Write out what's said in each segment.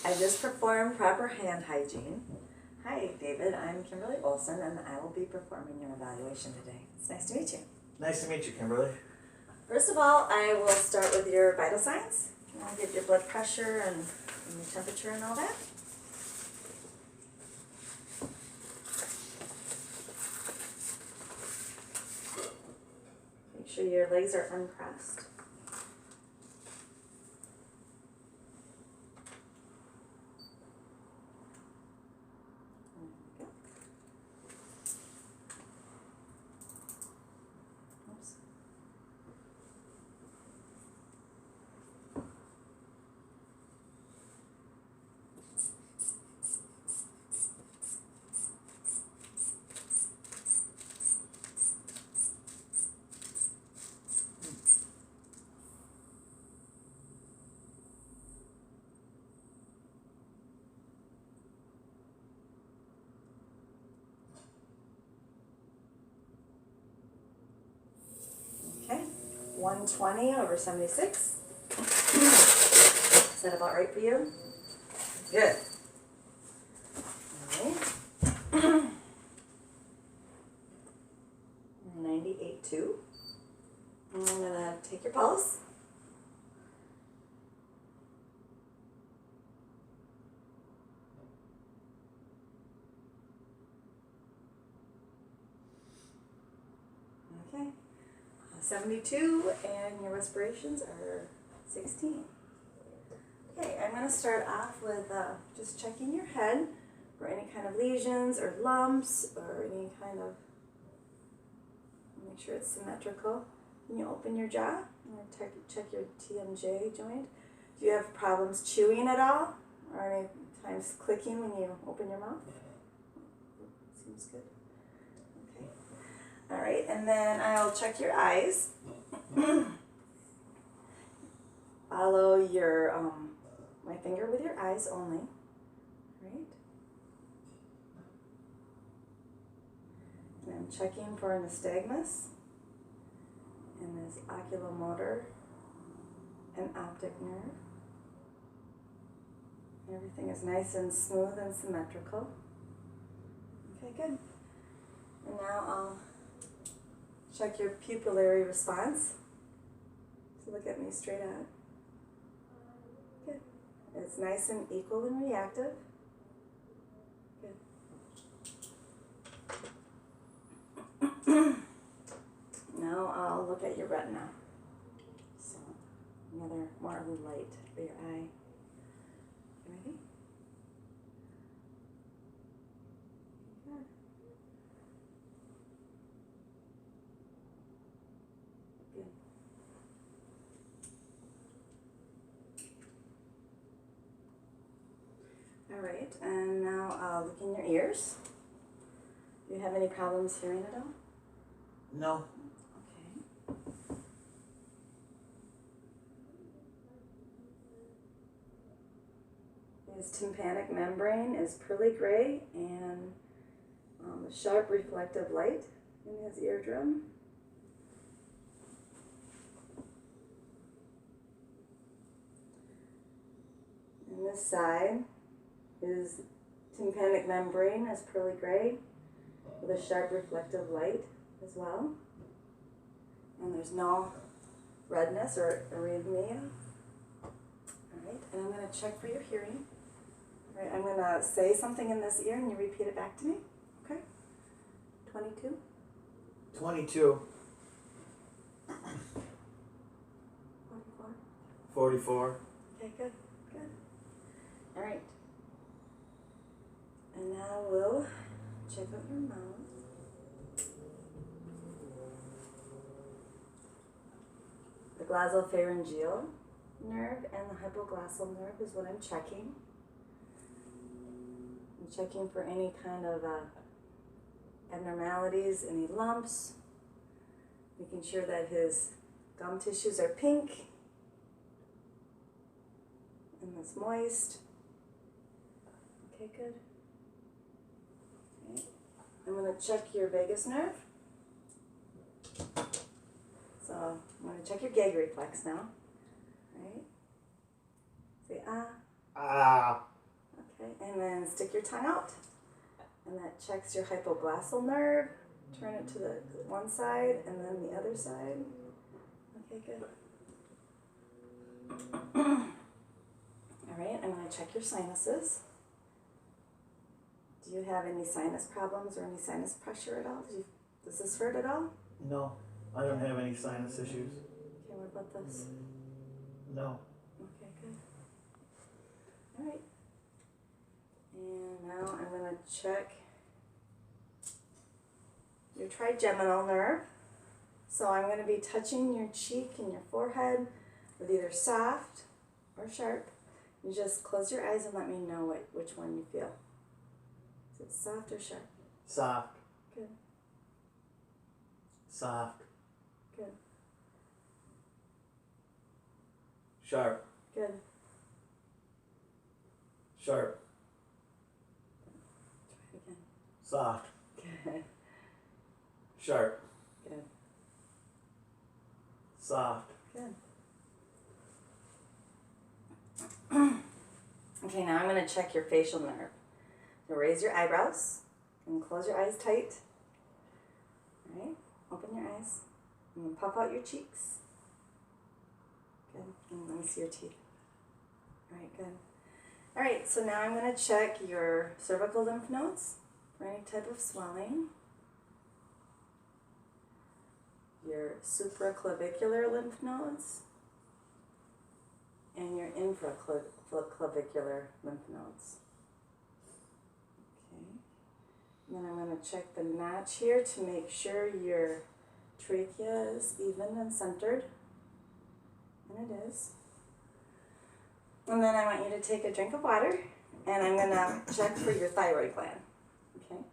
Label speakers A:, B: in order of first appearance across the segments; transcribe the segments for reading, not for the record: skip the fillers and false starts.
A: I just performed proper hand hygiene. Hi, David. I'm Kimberly Olson, and I will be performing your evaluation today. It's nice to meet you.
B: Nice to meet you, Kimberly.
A: First of all, I will start with your vital signs. I'll get your blood pressure and your temperature and all that. Make sure your legs are uncrossed. Oops. Okay, 120 over 76. Is that about right for you? Good. All right. 98.2. I'm gonna take your pulse. Okay. 72, and your respirations are 16. Okay, I'm going to start off with just checking your head for any kind of lesions or lumps or any kind of, make sure it's symmetrical. Can you open your jaw? I'm going to check your TMJ joint. Do you have problems chewing at all? Or any times clicking when you open your mouth? Seems good. Okay. All right, and then I'll check your eyes. Follow your my finger with your eyes only. Right. And I'm checking for nystagmus and this oculomotor and optic nerve. Everything is nice and smooth and symmetrical. Okay, good. And now I'll check your pupillary response. So look at me straight on. Good. It's nice and equal and reactive. Good. Now I'll look at your retina. So another more light for your eye. Ready? Good. Good. All right, and now I'll look in your ears. Do you have any problems hearing at all?
B: No.
A: Okay. His tympanic membrane is pearly gray, and the sharp reflective light in his eardrum. And this side, his tympanic membrane is pearly gray with a sharp reflective light as well. And there's no redness or arrhythmia. Alright, and I'm going to check for your hearing. Alright, I'm going to say something in this ear and you repeat it back to me. Okay? 22.
B: 22.
A: 44.
B: 44.
A: Okay, good, good. Alright. And now we'll check out your mouth. The glossopharyngeal nerve and the hypoglossal nerve is what I'm checking. I'm checking for any kind of abnormalities, any lumps, making sure that his gum tissues are pink and it's moist. Okay, good. Okay. I'm going to check your vagus nerve. So I'm going to check your gag reflex now. Right? Say ah.
B: Ah.
A: Okay, and then stick your tongue out. And that checks your hypoglossal nerve. Turn it to the one side and then the other side. Okay, good. All right, I'm going to check your sinuses. Do you have any sinus problems or any sinus pressure at all? Does this hurt at all?
B: No. I don't have any sinus issues.
A: Okay, what about this?
B: No.
A: Okay, good. All right. And now I'm going to check your trigeminal nerve. So I'm going to be touching your cheek and your forehead with either soft or sharp. You just close your eyes and let me know which one you feel. Is it soft or sharp?
B: Soft.
A: Good.
B: Soft.
A: Good.
B: Sharp.
A: Good.
B: Sharp.
A: Try it again.
B: Soft.
A: Good.
B: Sharp.
A: Good.
B: Soft.
A: Good. Okay, now I'm going to check your facial nerve. So raise your eyebrows and close your eyes tight. All right, open your eyes and then puff out your cheeks. Good. And let me see your teeth. All right, good. All right, so now I'm going to check your cervical lymph nodes for any type of swelling. Your supraclavicular lymph nodes and your infraclavicular lymph nodes. Okay. And then I'm going to check the notch here to make sure your trachea is even and centered. And it is. And then I want you to take a drink of water, and I'm going to check for your thyroid gland. Okay?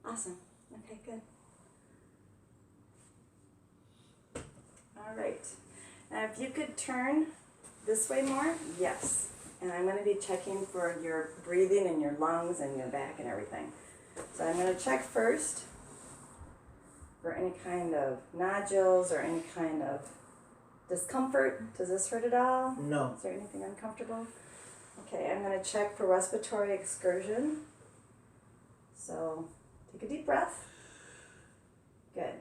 A: Awesome. Okay, good. All right. Now, if you could turn this way more, yes. And I'm going to be checking for your breathing and your lungs and your back and everything. So I'm going to check first for any kind of nodules or any kind of discomfort. Does this hurt at all?
B: No.
A: Is there anything uncomfortable? Okay, I'm going to check for respiratory excursion. So take a deep breath. Good.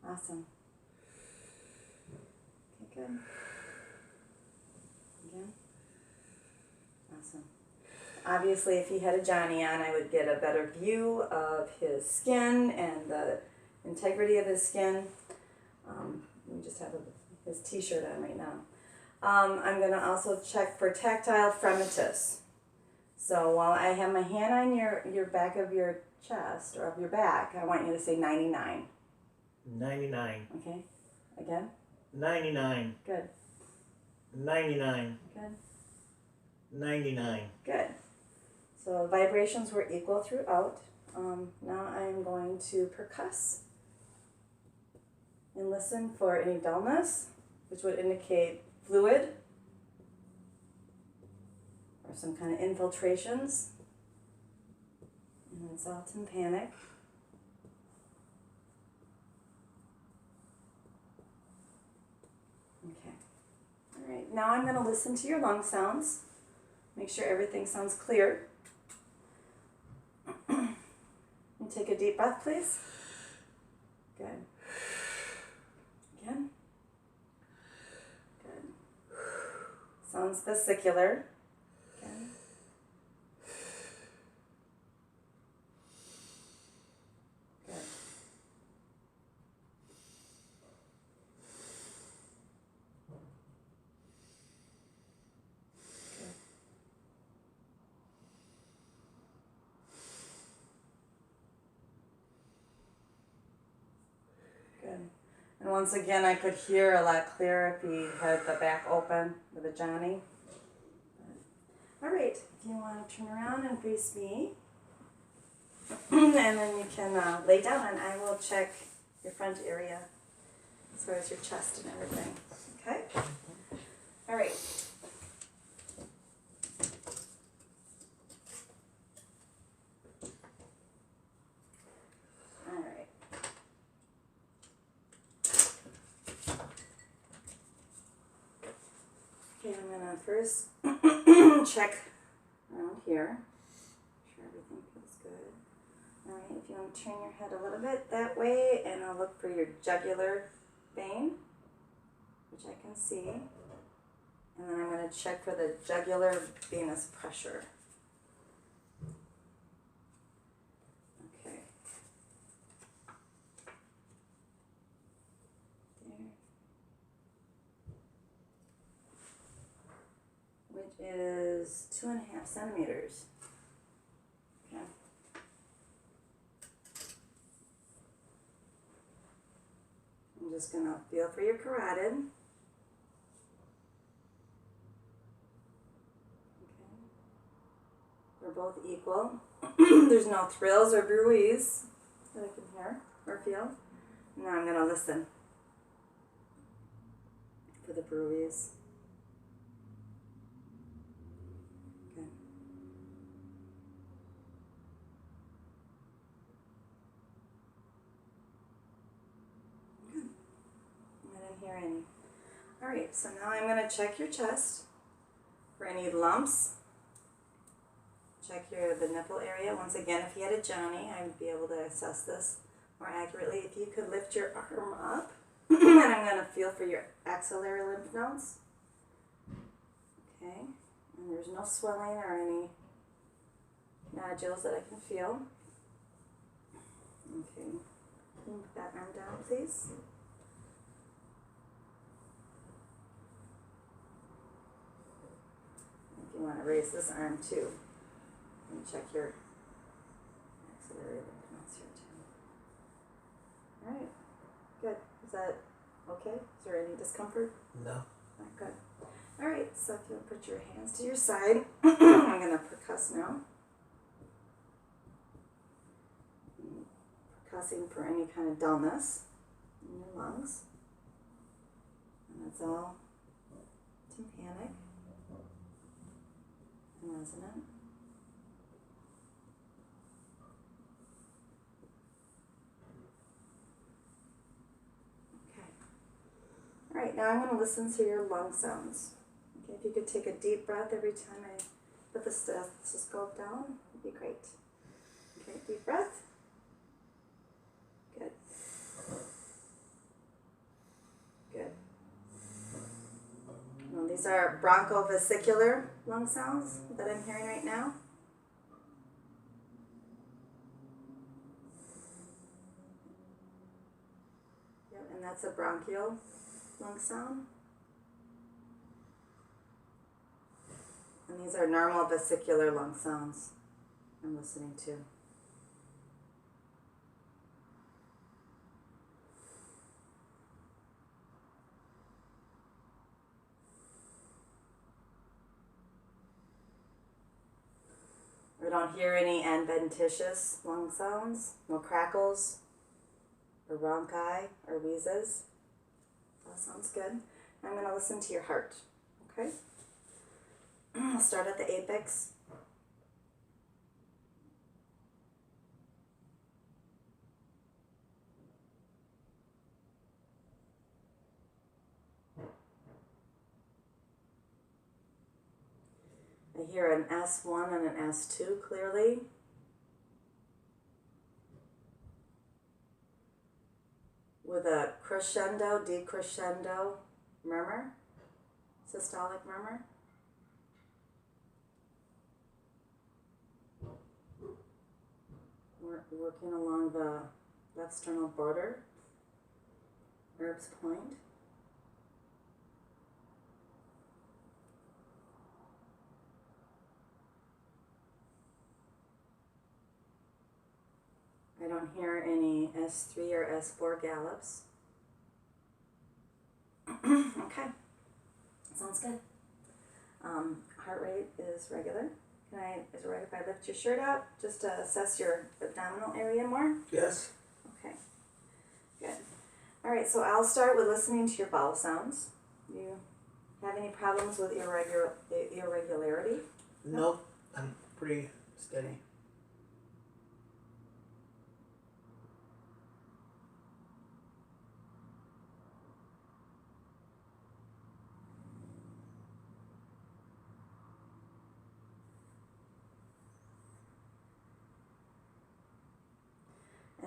A: Awesome. Okay, good. Again. Awesome. Obviously, if he had a Johnny on, I would get a better view of his skin and the integrity of his skin. We just have his t-shirt on right now. I'm going to also check for tactile fremitus. So while I have my hand on your back of your chest or of your back, I want you to say 99.
B: 99.
A: Okay? Again?
B: 99.
A: Good.
B: 99.
A: Good.
B: 99.
A: Good. So the vibrations were equal throughout. Now I'm going to percuss and listen for any dullness, which would indicate fluid or some kind of infiltrations. And it's all tympanic. Okay. All right. Now I'm going to listen to your lung sounds. Make sure everything sounds clear. And take a deep breath, please. Good. Again. Good. Sounds vesicular. Again. Good. Good. And once again, I could hear a lot clearer if he had the back open with a Johnny. All right, if you want to turn around and face me, and then you can lay down and I will check your front area as far as your chest and everything. Okay? All right. All right. gonna first check around here. Make sure everything feels good. Alright, if you want to turn your head a little bit that way, and I'll look for your jugular vein, which I can see. And then I'm going to check for the jugular venous pressure. Okay. There. Which is 2.5 centimeters. Okay. I'm just going to feel for your carotid. They're both equal. There's no thrills or bruise that I can hear or feel. Now I'm going to listen for the bruise. Okay. Good. I didn't hear any. Alright, so now I'm going to check your chest for any lumps. Check the nipple area. Once again, if you had a Johnny, I would be able to assess this more accurately. If you could lift your arm up, and I'm going to feel for your axillary lymph nodes. Okay, and there's no swelling or any nodules that I can feel. Okay, can you put that arm down, please? If you want to raise this arm too. And check your axillary lymph nodes here too. Alright, good. Is that okay? Is there any discomfort?
B: No.
A: Not good. Alright, so if you'll put your hands to your side, I'm going to percuss now. Percussing for any kind of dullness in your lungs. And that's all tympanic and resonant. Alright, now I'm going to listen to your lung sounds. Okay, if you could take a deep breath every time I put the stethoscope down, it'd be great. Okay, deep breath. Good. Good. Well, these are bronchovesicular lung sounds that I'm hearing right now. Yep, and that's a bronchial lung sound. And these are normal vesicular lung sounds I'm listening to. I don't hear any adventitious lung sounds, no crackles, or rhonchi, or wheezes. That sounds good. I'm going to listen to your heart, okay? I'll start at the apex. I hear an S1 and an S2 clearly. With a crescendo, decrescendo murmur, systolic murmur. We're working along the left sternal border, Erb's point. I don't hear any S3 or S4 gallops. Okay, sounds good. Heart rate is regular. Is it right if I lift your shirt up just to assess your abdominal area more?
B: Yes.
A: Okay, good. All right, so I'll start with listening to your bowel sounds. Do you have any problems with irregularity?
B: Nope. I'm pretty steady.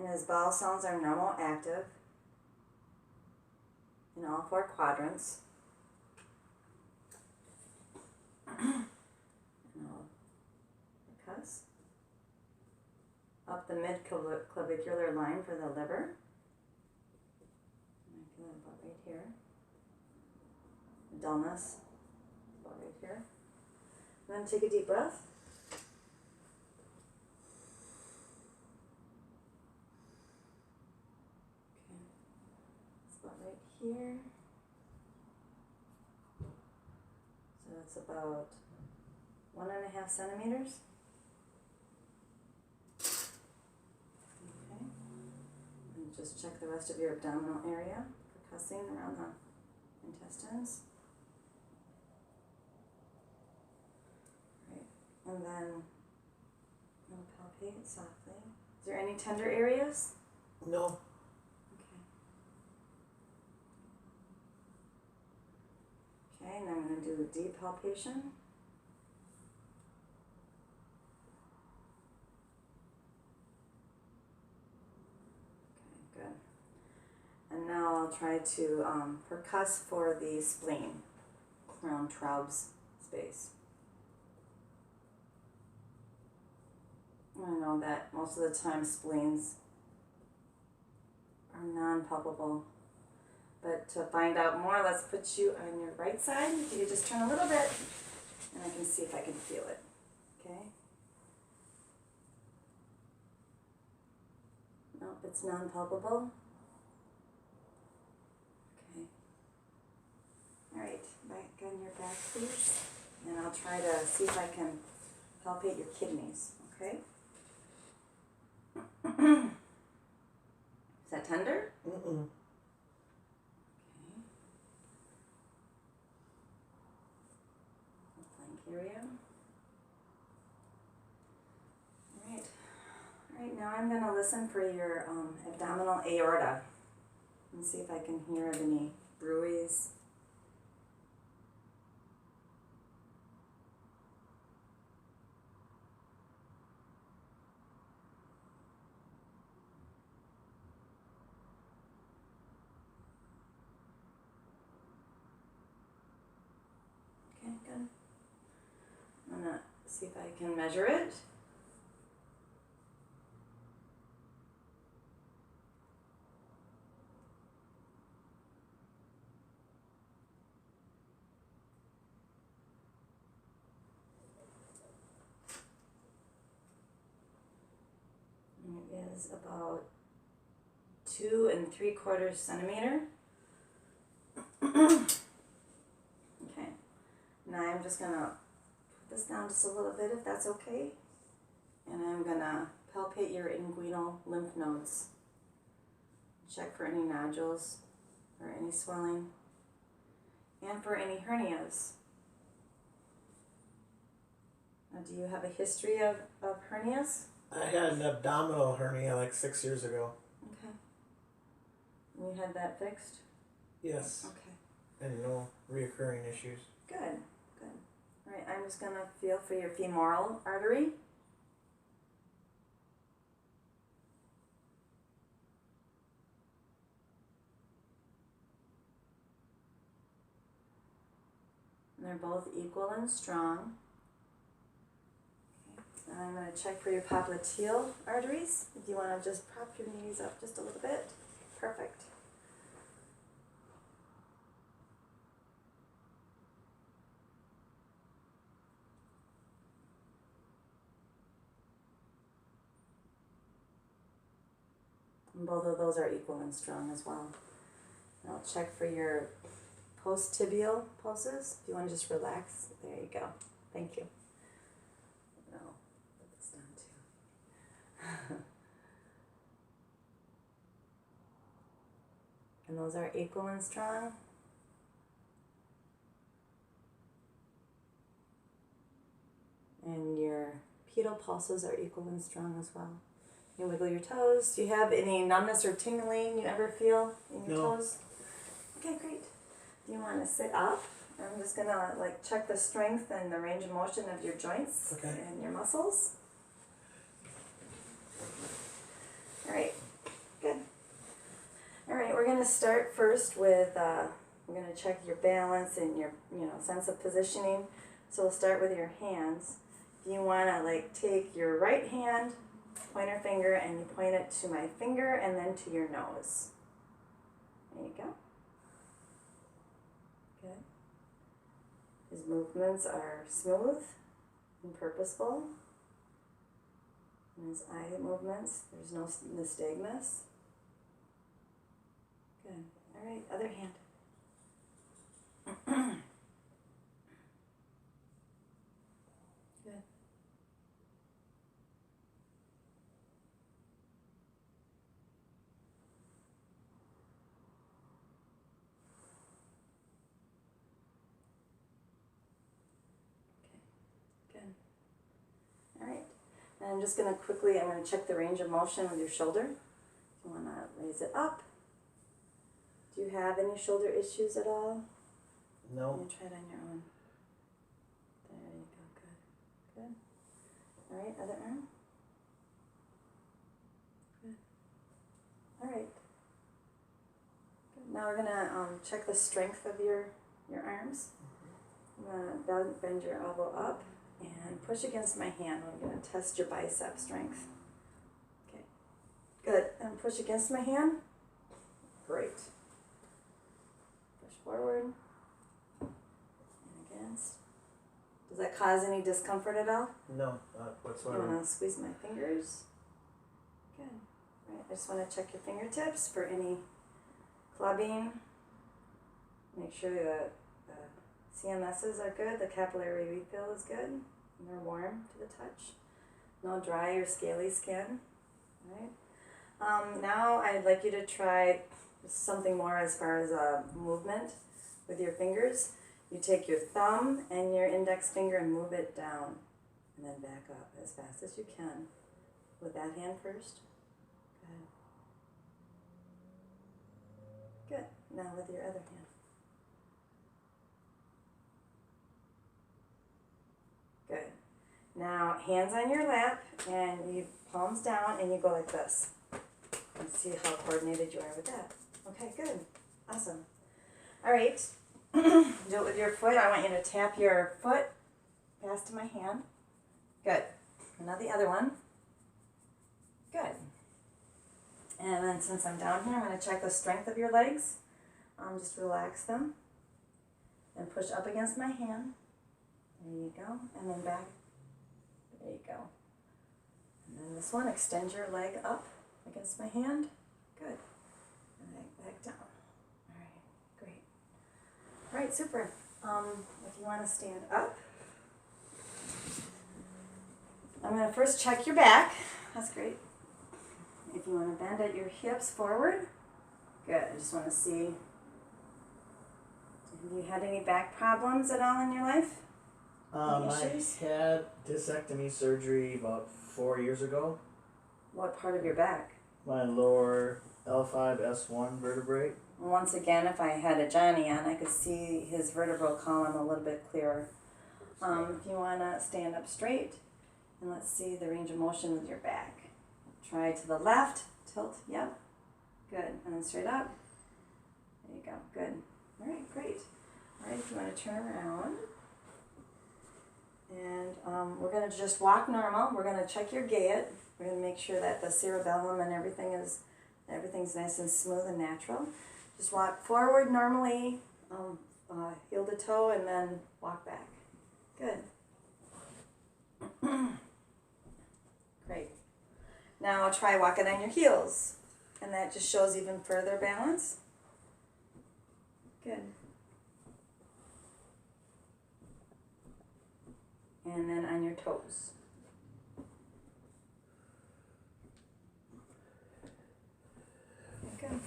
A: And his bowel sounds are normal active in all 4 quadrants. And I'll percuss up the mid-clavicular line for the liver. And I feel it about right here. The dullness about right here. And then take a deep breath. Okay. It's about right here. So it's about 1.5 centimeters. Okay. And just check the rest of your abdominal area, percussing around the intestines. Right. And then I'll palpate softly. Is there any tender areas?
B: No.
A: Okay. Okay, and I'm going to do a deep palpation. Okay, good. And now I'll try to percuss for the spleen around Traub's space. I know that most of the time spleens are non-palpable. But to find out more, let's put you on your right side. If you could just turn a little bit, and I can see if I can feel it. Okay? Nope, it's non-palpable. Okay. Alright, back on your back, please. And I'll try to see if I can palpate your kidneys. Okay? Is that tender?
B: Mm-mm.
A: Area. Alright, now I'm going to listen for your abdominal aorta and see if I can hear of any bruits. Okay, good. I'm going to see if I can measure it. And it is about 2 3/4 centimeter. Okay. Now I'm just going to put this down just a little bit if that's okay. And I'm going to palpate your inguinal lymph nodes. Check for any nodules or any swelling. And for any hernias. Now, do you have a history of hernias?
B: I had an abdominal hernia like 6 years ago.
A: Okay. And you had that fixed?
B: Yes.
A: Okay.
B: And no reoccurring issues.
A: Good, good. All right, I'm just going to feel for your femoral artery. And they're both equal and strong. Okay. And I'm going to check for your popliteal arteries. If you want to just prop your knees up just a little bit. Perfect. And both of those are equal and strong as well. And I'll check for your post-tibial pulses. If you want to just relax, there you go. Thank you. And I'll put this down too. And those are equal and strong. And your pedal pulses are equal and strong as well. You wiggle your toes. Do you have any numbness or tingling you ever feel in your toes? Okay, great. Do you want to sit up? I'm just going to check the strength and the range of motion of your joints and your muscles. All right. to start first with, we're going to check your balance and your, sense of positioning. So we'll start with your hands. You want to like take your right hand, pointer finger, and you point it to my finger and then to your nose. There you go. Good. His movements are smooth and purposeful. And his eye movements, there's no nystagmus. Good. All right, other hand. Good. Good. All right. And I'm just going to check the range of motion with your shoulder. You want to raise it up. Do you have any shoulder issues at all?
B: No.
A: You try it on your own. There you go. Good. Good. All right. Other arm. Good. All right. Good. Now we're gonna check the strength of your arms. I'm gonna bend your elbow up and push against my hand. I'm gonna test your bicep strength. Okay. Good. And push against my hand. Great. Push forward. Against. Does that cause any discomfort at all?
B: No, not
A: You
B: whatsoever.
A: want to squeeze my fingers? Good. Right. I just want to check your fingertips for any clubbing. Make sure that the CMSs are good. The capillary refill is good. And they're warm to the touch. No dry or scaly skin. Right. Now I'd like you to try something more as far as movement with your fingers. You take your thumb and your index finger and move it down and then back up as fast as you can. With that hand first. Good. Good. Now with your other hand. Good. Now hands on your lap and you palms down and you go like this. And see how coordinated you are with that. Okay, good. Awesome. All right. Do it with your foot. I want you to tap your foot past to my hand. Good. And now the other one. Good. And then since I'm down here, I'm going to check the strength of your legs. Just relax them. And push up against my hand. There you go. And then back. There you go. And then this one, extend your leg up against my hand. Good. And then back down. All right. Great. All right, super. If you want to stand up, I'm going to first check your back. That's great. If you want to bend at your hips forward, good. I just want to see, have you had any back problems at all in your life? Any
B: I
A: issues?
B: had discectomy surgery about 4 years ago.
A: What part of your back?
B: My lower L5-S1 vertebrae.
A: Once again, if I had a Johnny on, I could see his vertebral column a little bit clearer. If you want to stand up straight, and let's see the range of motion with your back. Try to the left, tilt, yep, good, and then straight up. There you go, good. All right, great. All right, if you want to turn around, and we're going to just walk normal. We're going to check your gait. We're going to make sure that the cerebellum and everything's nice and smooth and natural. Just walk forward normally, heel to toe, and then walk back. Good. Great. Now I'll try walking on your heels, and that just shows even further balance. Good. And then on your toes. Good.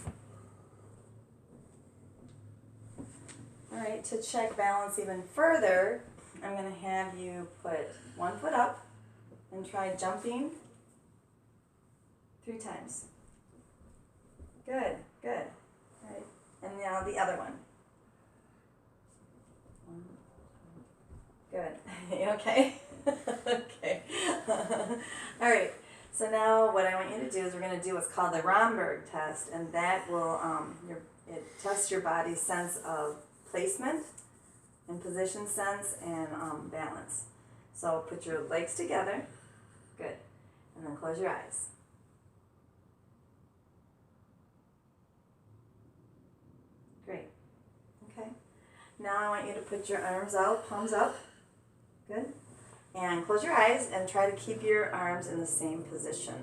A: All right, to check balance even further, I'm going to have you put one foot up and try jumping 3 times. Good, good. All right, and now the other one. Good. You okay? Okay. All right. So now what I want you to do is we're going to do what's called the Romberg test, and that will it tests your body's sense of placement and position sense and balance. So put your legs together, good, and then close your eyes. Great. Okay. Now I want you to put your arms out, palms up. Good. And close your eyes and try to keep your arms in the same position.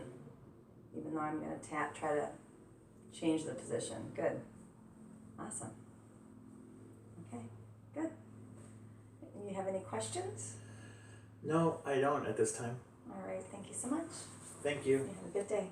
A: Even though I'm going to try to change the position. Good. Awesome. Okay. Good. You have any questions?
B: No, I don't at this time.
A: All right. Thank you so much.
B: Thank you.
A: You have a good day.